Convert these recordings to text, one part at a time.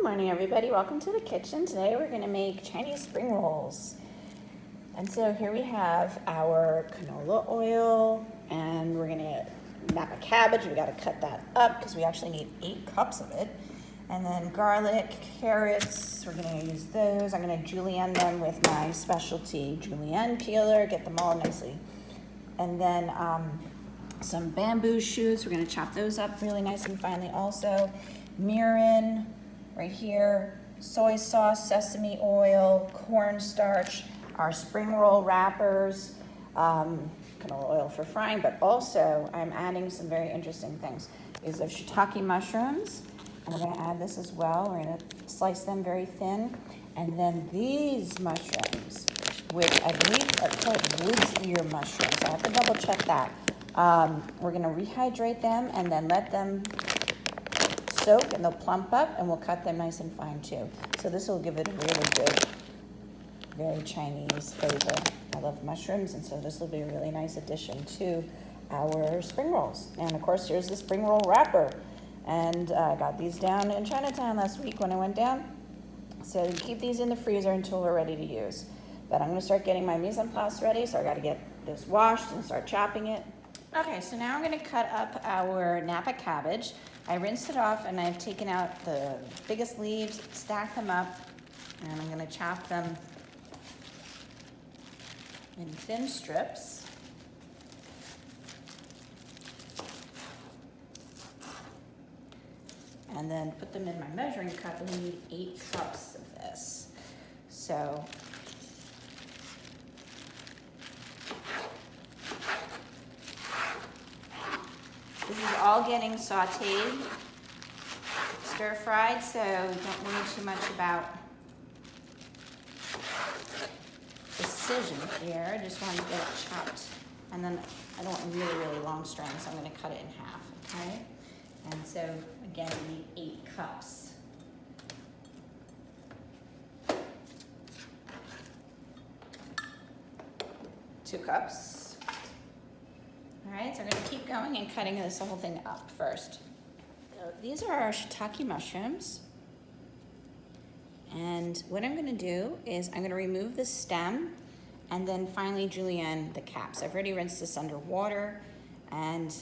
Good morning, everybody. Welcome to the kitchen. Today we're going to make Chinese spring rolls. And so here we have our canola oil, and we're going to napa cabbage. We got to cut that up because we actually need 8 cups of it. And then garlic, carrots, we're going to use those. I'm going to julienne them with my specialty julienne peeler, get them all nicely. And then some bamboo shoots. We're going to chop those up really nice and finely also. Mirin right here, soy sauce, sesame oil, cornstarch, our spring roll wrappers, canola oil for frying, but also I'm adding some very interesting things. These are shiitake mushrooms, and we're going to add this as well. We're going to slice them very thin. And then these mushrooms, which I believe are called wood's ear mushrooms. I have to double check that. We're going to rehydrate them and then let them soak, and they'll plump up, and we'll cut them nice and fine too. So this will give it a really good, very Chinese flavor. I love mushrooms, and so this will be a really nice addition to our spring rolls. And of course, here's the spring roll wrapper. And I got these down in Chinatown last week when I went down. So you keep these in the freezer until we're ready to use. But I'm going to start getting my mise en place ready, so I got to get this washed and start chopping it. Okay, so now I'm going to cut up our napa cabbage. I rinsed it off, and I've taken out the biggest leaves, stacked them up, and I'm going to chop them in thin strips. And then put them in my measuring cup, and we need 8 cups of this. So this is all getting sauteed, stir-fried, so don't worry too much about precision here. I just want to get it chopped. And then I don't want really, really long strands, so I'm going to cut it in half, okay? And so, again, we need 8 cups. Two cups. All right, so I'm going to keep going and cutting this whole thing up first. So these are our shiitake mushrooms. And what I'm going to do is I'm going to remove the stem and then finally julienne the caps. I've already rinsed this under water, and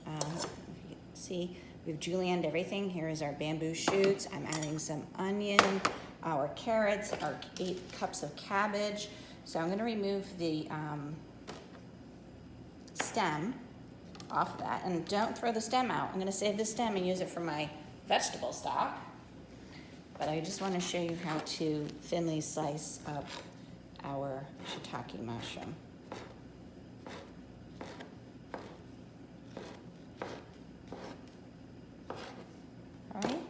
if you can see, we've julienned everything. Here is our bamboo shoots. I'm adding some onion, our carrots, our 8 cups of cabbage. So I'm going to remove the stem off that, and don't throw the stem out. I'm going to save the stem and use it for my vegetable stock, but I just want to show you how to thinly slice up our shiitake mushroom. All right,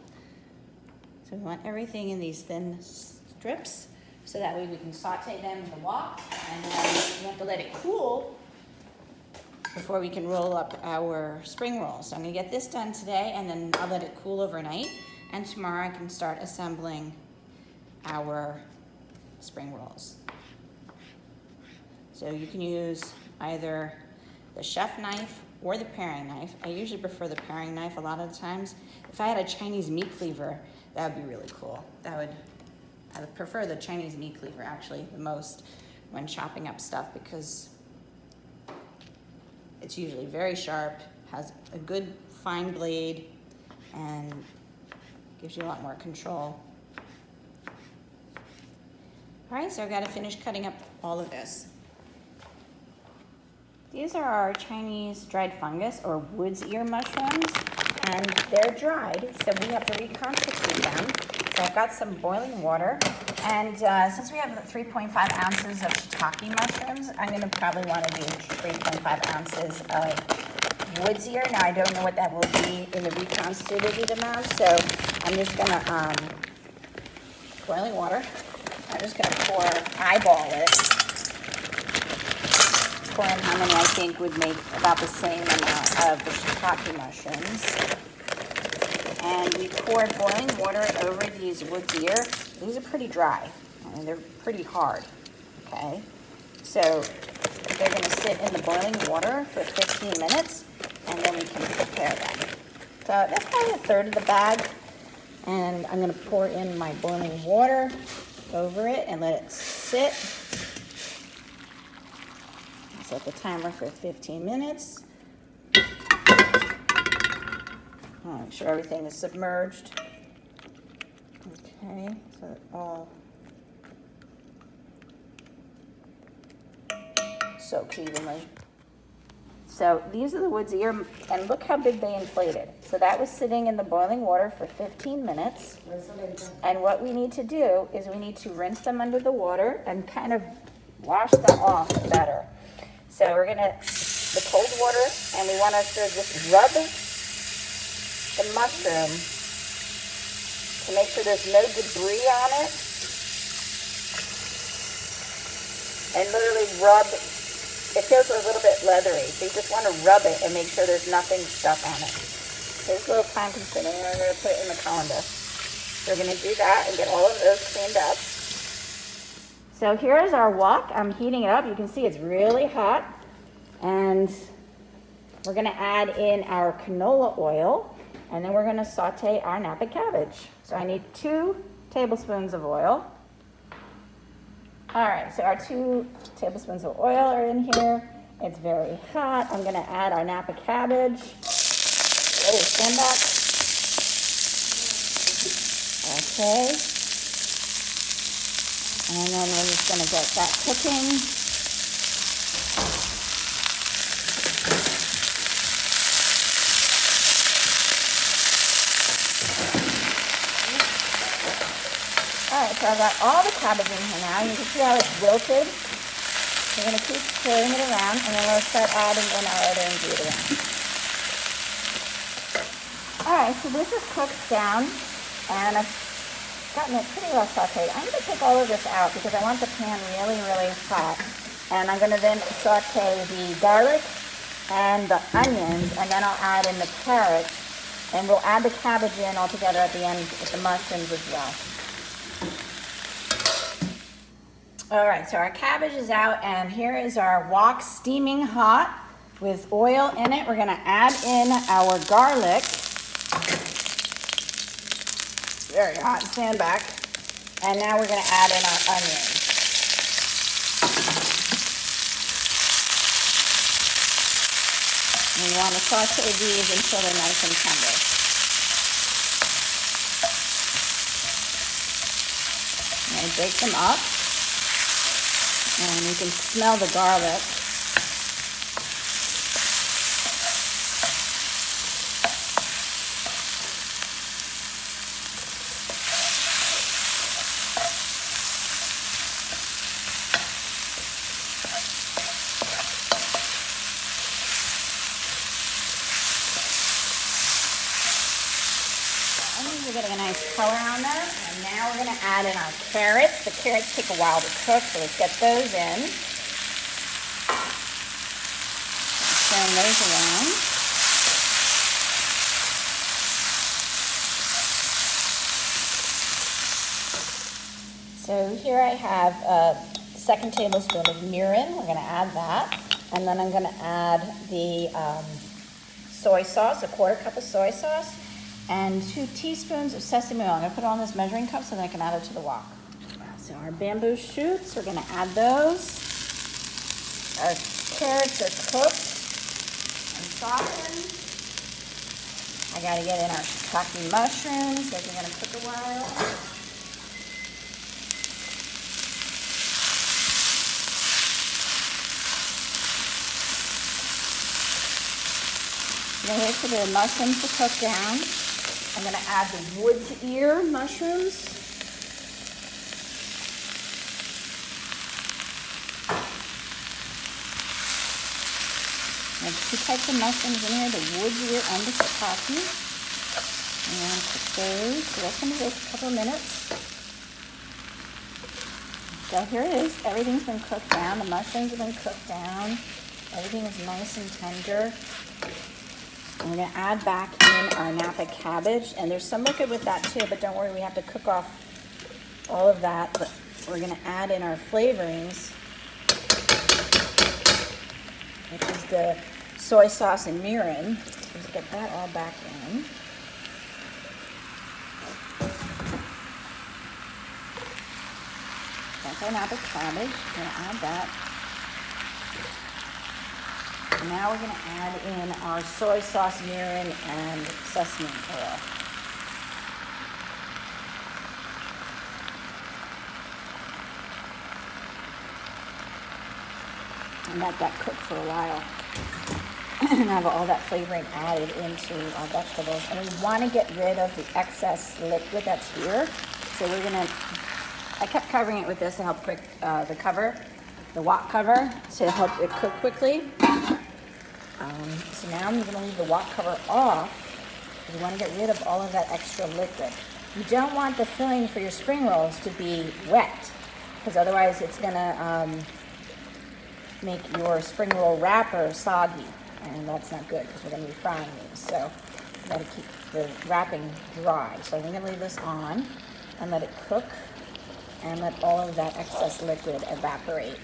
so we want everything in these thin strips, so that way we can saute them in the wok, and then we have to let it cool before we can roll up our spring rolls. So I'm going to get this done today, and then I'll let it cool overnight, and tomorrow I can start assembling our spring rolls. So you can use either the chef knife or the paring knife. I usually prefer the paring knife a lot of the times. If I had a Chinese meat cleaver, that would be really cool. I would prefer the Chinese meat cleaver actually the most when chopping up stuff, because it's usually very sharp, has a good fine blade, and gives you a lot more control. All right, so I've got to finish cutting up all of this. These are our Chinese dried fungus, or wood's ear mushrooms, and they're dried, so we have to reconstitute them. So I've got some boiling water, and since we have 3.5 ounces of shiitake mushrooms, I'm going to probably want to do 3.5 ounces of wood's ear. Now, I don't know what that will be in the reconstituted amount, so I'm just going to, boiling water, I'm just going to eyeball it, pour in how many I think would make about the same amount of the shiitake mushrooms. And we poured boiling water over these wood's ear. These are pretty dry. I mean, they're pretty hard, okay? So they're going to sit in the boiling water for 15 minutes, and then we can prepare them. So that's probably a third of the bag. And I'm gonna pour in my boiling water over it and let it sit. Set the timer for 15 minutes. I'll make sure everything is submerged. Okay, so it all soaks evenly. So these are the woods ear, and look how big they inflated. So that was sitting in the boiling water for 15 minutes. And what we need to do is we need to rinse them under the water and kind of wash them off better. So we're gonna, the cold water, and we want to sort of just rub the mushroom to make sure there's no debris on it. And literally rub, it feels a little bit leathery, so you just want to rub it and make sure there's nothing stuck on it. It's a little time consuming, and we're going to put it in the colander. We're going to do that and get all of those cleaned up. So here is our wok. I'm heating it up. You can see it's really hot. And we're going to add in our canola oil, and then we're going to saute our Napa cabbage. So I need 2 tablespoons of oil. All right, so our 2 tablespoons of oil are in here. It's very hot. I'm going to add our Napa cabbage. Oh, stand back. Okay. And then we're just going to get that cooking. All right, so I've got all the cabbage in here now. You can see how it's wilted. We're going to keep stirring it around, and then we'll start adding in our other ingredients. All right, so this is cooked down, and I've gotten it pretty well sauteed. I'm going to take all of this out because I want the pan really, really hot. And I'm going to then saute the garlic and the onions, and then I'll add in the carrots, and we'll add the cabbage in all together at the end with the mushrooms as well. All right, so our cabbage is out, and here is our wok steaming hot with oil in it. We're gonna add in our garlic. Very hot, stand back. And now we're gonna add in our onions. And you wanna saute these until they're nice and tender. And break them up. And you can smell the garlic. Onions are getting a nice color on them, and now we're going to add in our carrots. The carrots take a while to cook, so let's get those in. Turn those around. So here I have a 2 tablespoon of mirin. We're going to add that, and then I'm going to add the soy sauce, a 1/4 cup of soy sauce, and 2 teaspoons of sesame oil. I'm going to put it on this measuring cup so that I can add it to the wok. So our bamboo shoots, we're going to add those. Our carrots are cooked and softened. I got to get in our shiitake mushrooms. Those are going to cook a while. I'm going to wait for the mushrooms to cook down. I'm going to add the wood's ear mushrooms. There's 2 types of mushrooms in here, the wood's ear and the shiitake. And I'm going to cook those. So that's going to take a couple of minutes. So here it is. Everything's been cooked down. The mushrooms have been cooked down. Everything is nice and tender. I'm going to add back in our Napa cabbage, and there's some liquid with that too, but don't worry, we have to cook off all of that. But we're going to add in our flavorings, which is the soy sauce and mirin. Let's get that all back in. anti-napa cabbage. We're gonna add that. And now we're gonna add in our soy sauce, mirin, and sesame oil. And let that cook for a while. And have all that flavoring added into our vegetables. And we want to get rid of the excess liquid that's here. So we're gonna, I kept covering it with this to help quick, the cover, the wok cover, to help it cook quickly. So now I'm gonna leave the wok cover off. We want to get rid of all of that extra liquid. You don't want the filling for your spring rolls to be wet, because otherwise it's gonna make your spring roll wrapper soggy. And that's not good because we're going to be frying these. So we got to keep the wrapping dry. So I'm going to leave this on and let it cook and let all of that excess liquid evaporate.